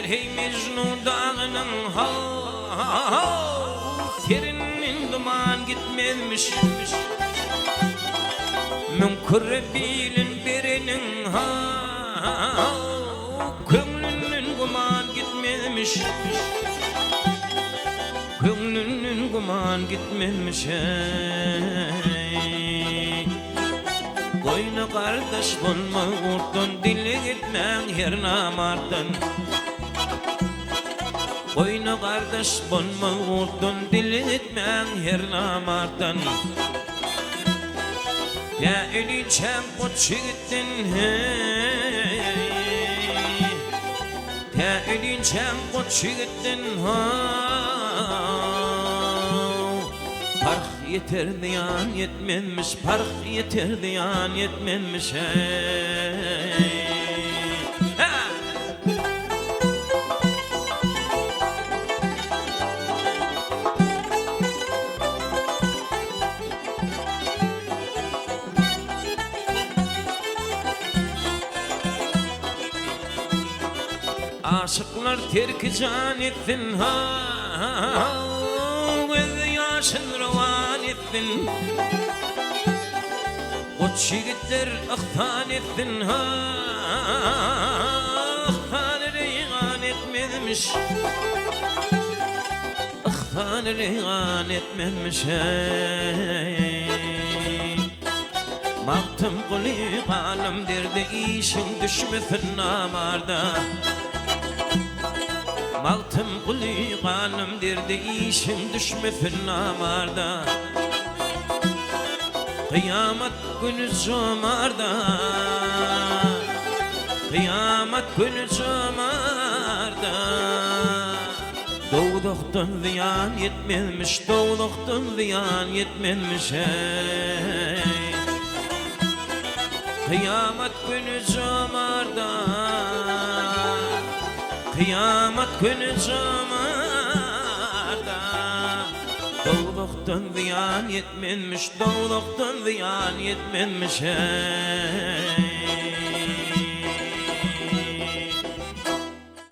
gelir hey Mecnun dağının Serinin duman gitmezmiş Münkurrebilin birinin Kömlünün guman gitmezmiş Kömlünün guman gitmezmiş Koyna kardeş bulma urtun dili gitmen her namardan Koyna kardeş bulma urtun dili gitmen her namardan Ya eliçem koçu gittin Ya eliçem koçu gittin Park yeter diyan yetmenmiş Park yeter diyan yetmenmiş Aşıklar terk can ettin Göz yaşın revan ettin Koç yigitler ahtan ettin Ahtan reyhan etmezmiş Ahtan reyhan etmezmiş Baktım kuli kalım derdi işin düşmesin namarda Maltım kuli kanım derdi işin düşmesin namarda Kıyamet günü cumarda Kıyamet günü cumarda Doğduktan ziyan yetmezmiş Doğduktan ziyan yetmezmiş Kıyamet günü cumarda Kıyamet günü cumarda Doğduktan ziyan yetmenmiş Doğduktan ziyan yetmenmiş